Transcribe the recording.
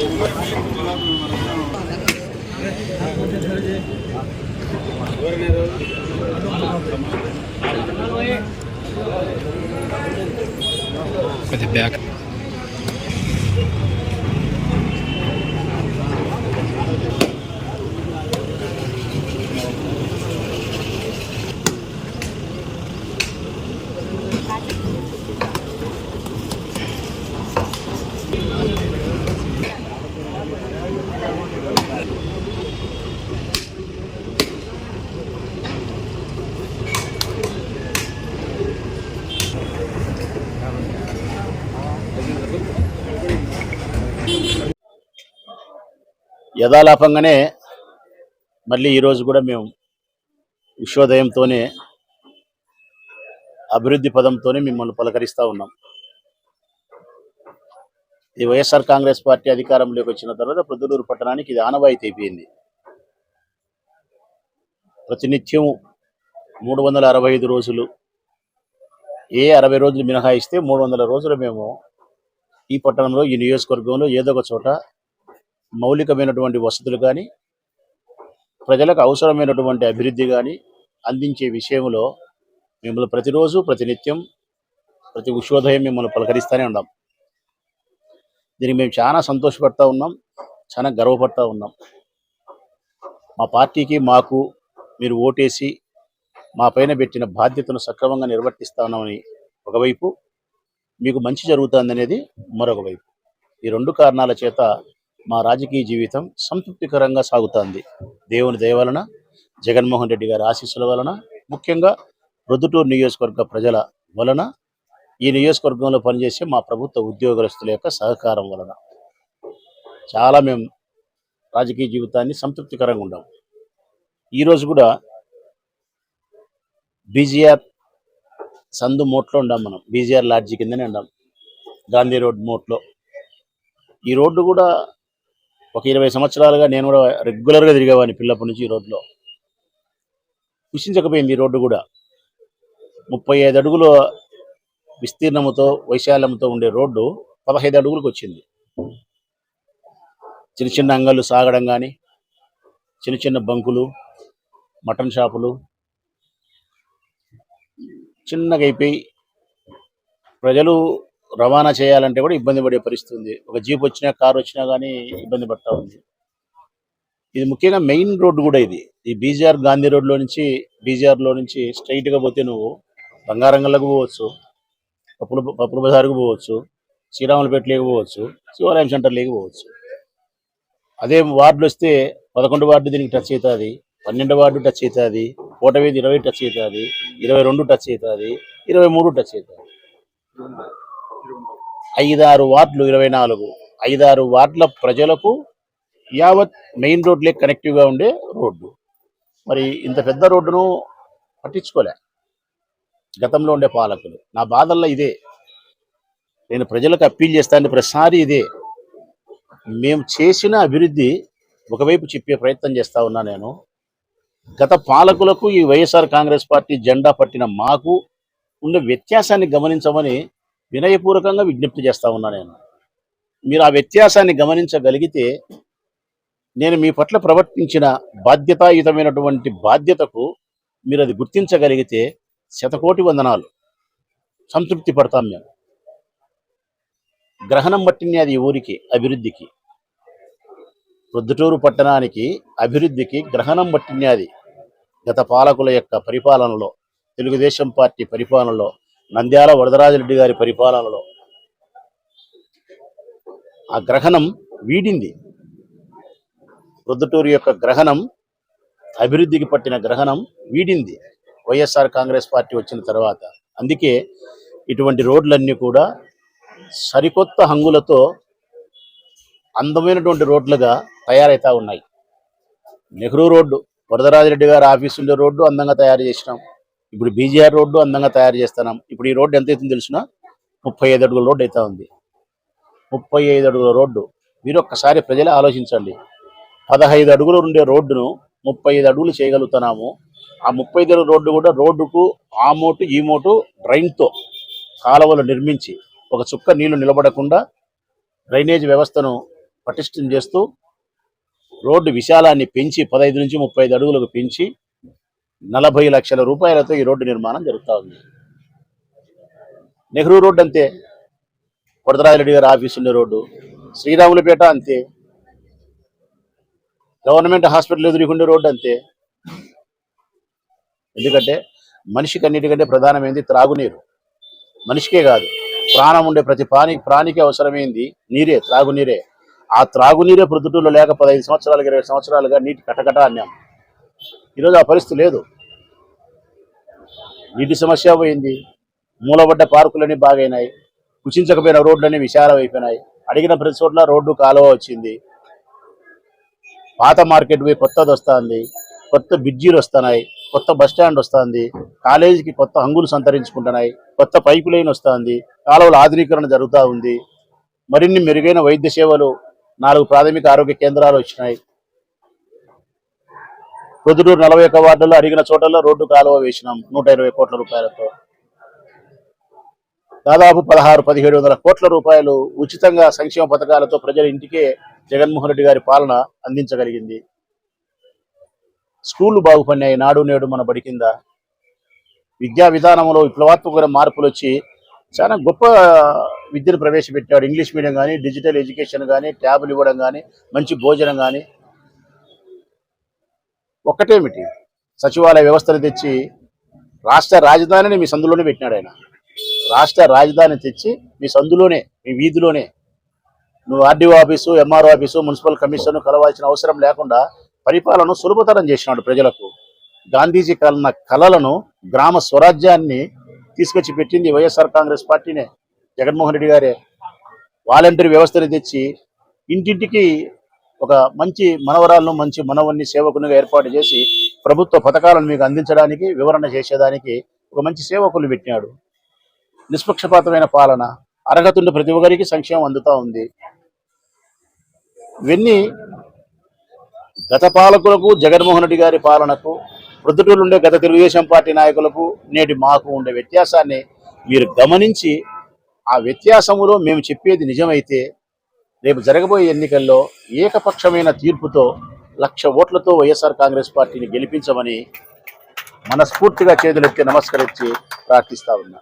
With the back. యథాలాపంగానే మళ్ళీ ఈరోజు కూడా మేము విశ్వోదయంతోనే అభివృద్ధి పదంతోనే మిమ్మల్ని పలకరిస్తూ ఉన్నాం. ఈ వైఎస్ఆర్ కాంగ్రెస్ పార్టీ అధికారంలోకి వచ్చిన తర్వాత ప్రొద్దుటూరు పట్టణానికి ఇది ఆనవాయితీ అయిపోయింది. ప్రతినిత్యం 365 రోజులు, ఏ 60 రోజులు మినహాయిస్తే 300 రోజులు మేము ఈ పట్టణంలో, ఈ నియోజకవర్గంలో ఏదో ఒక చోట మౌలికమైనటువంటి వసతులు కానీ, ప్రజలకు అవసరమైనటువంటి అభివృద్ధి కానీ అందించే విషయంలో మిమ్మల్ని ప్రతిరోజు, ప్రతినిత్యం, ప్రతి ఉషోదయం మిమ్మల్ని పలకరిస్తూనే ఉన్నాం. దీనికి మేము చాలా సంతోషపడతా ఉన్నాం, చాలా గర్వపడతా ఉన్నాం. మా పార్టీకి, మాకు మీరు ఓటేసి మా పైన పెట్టిన బాధ్యతను సక్రమంగా నిర్వర్తిస్తా ఉన్నామని ఒకవైపు, మీకు మంచి జరుగుతుందనేది మరొక వైపు. ఈ రెండు కారణాల చేత మా రాజకీయ జీవితం సంతృప్తికరంగా సాగుతుంది. దేవుని దయ వలన, జగన్మోహన్ రెడ్డి గారి ఆశీస్సుల వలన, ముఖ్యంగా ప్రొద్దుటూరు నియోజకవర్గ ప్రజల వలన, ఈ నియోజకవర్గంలో పనిచేసే మా ప్రభుత్వ ఉద్యోగస్తుల యొక్క సహకారం వలన చాలా మేము రాజకీయ జీవితాన్ని సంతృప్తికరంగా ఉన్నాం. ఈరోజు కూడా బీజీఆర్ సందు మోట్లో ఉండాం. మనం బీజీఆర్ లాడ్జీ కిందనే ఉండాం, గాంధీ రోడ్ మోట్లో. ఈ రోడ్డు కూడా ఒక 20 సంవత్సరాలుగా నేను కూడా రెగ్యులర్గా తిరిగేవాడిని పిల్లప్పటి నుంచి. ఈ రోడ్లో కుషించకపోయింది. ఈ రోడ్డు కూడా 35 అడుగుల విస్తీర్ణముతో, వైశాల్యంతో ఉండే రోడ్డు 15 అడుగులకు వచ్చింది. చిన్న చిన్న అంగళ్ళు సాగడం కానీ, చిన్న చిన్న బంకులు, మటన్ షాపులు చిన్నగా అయిపోయి ప్రజలు రవాణా చేయాలంటే కూడా ఇబ్బంది పడే పరిస్థితి ఉంది. ఒక జీప్ వచ్చినా, కారు వచ్చినా కానీ ఇబ్బంది పడతా ఉంది. ఇది ముఖ్యంగా మెయిన్ రోడ్డు కూడా ఇది. ఈ బీజీఆర్ గాంధీ రోడ్లో నుంచి, బీజీఆర్లో నుంచి స్ట్రైట్గా పోతే నువ్వు బంగారంగల్లకు పోవచ్చు, పప్పుల బజారుకు పోవచ్చు, శ్రీరాములపేటలోకి పోవచ్చు, శివాలయం సెంటర్లోకి పోవచ్చు. అదే వార్డులు వస్తే 11 వార్డు దీనికి టచ్ అవుతుంది, 12 వార్డు టచ్ అవుతుంది, కోటవీధి 20 టచ్ అవుతుంది, 22 టచ్ అవుతుంది, 23 టచ్ అవుతుంది. 5-6 వార్డులు, 24, 5-6 వార్డుల ప్రజలకు యావత్ మెయిన్ రోడ్లే కనెక్టివ్గా ఉండే రోడ్డు. మరి ఇంత పెద్ద రోడ్డును పట్టించుకోలే గతంలో ఉండే పాలకులు. నా బాధల్లో ఇదే. నేను ప్రజలకు అప్పీల్ చేస్తాను ప్రతిసారి ఇదే. మేము చేసిన అభివృద్ధి ఒకవైపు చెప్పే ప్రయత్నం చేస్తా ఉన్నా. నేను గత పాలకులకు, ఈ వైఎస్ఆర్ కాంగ్రెస్ పార్టీ జెండా పట్టిన మాకు ఉండే వ్యత్యాసాన్ని గమనించమని వినయపూర్వకంగా విజ్ఞప్తి చేస్తా ఉన్నా. మీరు ఆ వ్యత్యాసాన్ని గమనించగలిగితే, నేను మీ పట్ల ప్రవర్తించిన బాధ్యతాయుతమైనటువంటి బాధ్యతకు మీరు అది గుర్తించగలిగితే 100,000,000 వందనాలు, సంతృప్తి పడతాం మేము. గ్రహణం పట్టింది అది ఊరికి, అభివృద్ధికి, ప్రొద్దుటూరు పట్టణానికి అభివృద్ధికి గ్రహణం పట్టింది అది. గత పాలకుల యొక్క పరిపాలనలో, తెలుగుదేశం పార్టీ పరిపాలనలో, నంద్యాల వరదరాజరెడ్డి గారి పరిపాలనలో ఆ గ్రహణం వీడింది. ప్రొద్దుటూరు యొక్క గ్రహణం, అభివృద్ధికి పట్టిన గ్రహణం వీడింది వైఎస్ఆర్ కాంగ్రెస్ పార్టీ వచ్చిన తర్వాత. అందుకే ఇటువంటి రోడ్లన్నీ కూడా సరికొత్త హంగులతో అందమైనటువంటి రోడ్లుగా తయారవుతూ ఉన్నాయి. నెహ్రూ రోడ్డు, వరదరాజరెడ్డి గారి ఆఫీసు ఉండే రోడ్డు అందంగా తయారు చేసినాం. ఇప్పుడు బీజీఆర్ రోడ్డు అందంగా తయారు చేస్తున్నాం. ఇప్పుడు ఈ రోడ్డు ఎంత అవుతుందో తెలిసిన 35 అడుగుల రోడ్డు అవుతా ఉంది. 35 అడుగుల రోడ్డు. మీరు ఒక్కసారి ప్రజలే ఆలోచించండి. 15 అడుగులు ఉండే రోడ్డును 35 అడుగులు చేయగలుగుతున్నాము. ఆ 35 అడుగుల రోడ్డు కూడా రోడ్డుకు ఆ మోటు ఈ మోటు డ్రైన్తో కాలువలు నిర్మించి, ఒక చుక్క నీళ్లు నిలబడకుండా డ్రైనేజ్ వ్యవస్థను పటిష్టం చేస్తూ రోడ్డు విశాలాన్ని పెంచి 15 నుంచి 35 అడుగులకు పెంచి 40 లక్షల రూపాయలతో ఈ రోడ్డు నిర్మాణం జరుగుతూ ఉంది. నెహ్రూ రోడ్డు అంతే, వరదరాజరెడ్డి గారి ఆఫీసు ఉండే రోడ్డు. శ్రీరాములపేట అంతే, గవర్నమెంట్ హాస్పిటల్ ఎదురుకుండే రోడ్డు అంతే. ఎందుకంటే మనిషికి అన్నిటికంటే ప్రధానమైనది త్రాగునీరు. మనిషికే కాదు, ప్రాణం ఉండే ప్రతి ప్రాణికి అవసరమైంది నీరే, త్రాగునీరే. ఆ త్రాగునీరే ప్రొద్దుటూరులో లేక 15 సంవత్సరాలుగా 20 సంవత్సరాలుగా నీటి కటకట అన్నాం. ఈరోజు ఆ పరిస్థితి లేదు. నీటి సమస్య పోయింది, మూలబడ్డ పార్కులన్నీ బాగైనాయి, కుచించకపోయిన రోడ్లన్నీ విశాలం అయిపోయినాయి. అడిగిన ప్రతి చోట్ల రోడ్డు కాలువ వచ్చింది. పాత మార్కెట్ పోయి కొత్తది వస్తుంది, కొత్త బ్రిడ్జీలు వస్తున్నాయి, కొత్త బస్టాండ్ వస్తుంది, కాలేజీకి కొత్త హంగులు సంతరించుకుంటున్నాయి, కొత్త పైపు లైన్ వస్తుంది, కాలువల ఆధునీకరణ జరుగుతూ ఉంది. మరిన్ని మెరుగైన వైద్య సేవలు, 4 ప్రాథమిక ఆరోగ్య కేంద్రాలు వచ్చినాయి. ప్రొద్దుటూరు 41 వార్డుల్లో అడిగిన చోటల్లో రోడ్డు కాలువ వేసినాం 120 కోట్ల రూపాయలతో. దాదాపు 1600-1700 కోట్ల రూపాయలు ఉచితంగా సంక్షేమ పథకాలతో ప్రజల ఇంటికే జగన్మోహన్ రెడ్డి గారి పాలన అందించగలిగింది. స్కూళ్లు బాగుపడినాయి, నాడు నేడు మన బడి కింద. విద్యా విధానంలో విప్లవాత్మకమైన మార్పులు వచ్చి చాలా గొప్ప విద్యను ప్రవేశపెట్టాడు. ఇంగ్లీష్ మీడియం కానీ, డిజిటల్ ఎడ్యుకేషన్ కానీ, ట్యాబులు ఇవ్వడం కానీ, మంచి భోజనం కానీ. ఒక్కటేమిటి, సచివాలయ వ్యవస్థను తెచ్చి రాష్ట్ర రాజధానిని మీ సందులోనే పెట్టినాడు ఆయన. రాష్ట్ర రాజధాని తెచ్చి మీ సందులోనే, మీ వీధిలోనే, నువ్వు RDO office, MRO office, municipal commission కలవాల్సిన అవసరం లేకుండా పరిపాలన సులభతరం చేసినాడు ప్రజలకు. గాంధీజీ కలన కలలను, గ్రామ స్వరాజ్యాన్ని తీసుకొచ్చి పెట్టింది వైఎస్ఆర్ కాంగ్రెస్ పార్టీనే, జగన్మోహన్ రెడ్డి గారే. వాలంటరీ వ్యవస్థని తెచ్చి ఇంటింటికి ఒక మంచి మనవరాలను, మంచి మనవన్ని సేవకునిగా ఏర్పాటు చేసి ప్రభుత్వ పథకాలను మీకు అందించడానికి, వివరణ చేసేదానికి ఒక మంచి సేవకులు పెట్టినాడు. నిష్పక్షపాతమైన పాలన, అర్హత ఉండే ప్రతి ఒక్కరికి సంక్షేమం అందుతూ ఉంది. ఇవన్నీ గత పాలకులకు, జగన్మోహన్ రెడ్డి గారి పాలనకు, ప్రొద్దుటూరు ఉండే గత తెలుగుదేశం పార్టీ నాయకులకు నేటి మాకు ఉండే వ్యత్యాసాన్ని మీరు గమనించి, ఆ వ్యత్యాసములో మేము చెప్పేది నిజమైతే రేపు జరగబోయే ఎన్నికల్లో ఏకపక్షమైన తీర్పుతో 1,00,000 ఓట్లతో వైఎస్ఆర్ కాంగ్రెస్ పార్టీని గెలిపించమని మనస్ఫూర్తిగా చేతులెత్తి నమస్కరించి ప్రార్థిస్తా ఉన్నా.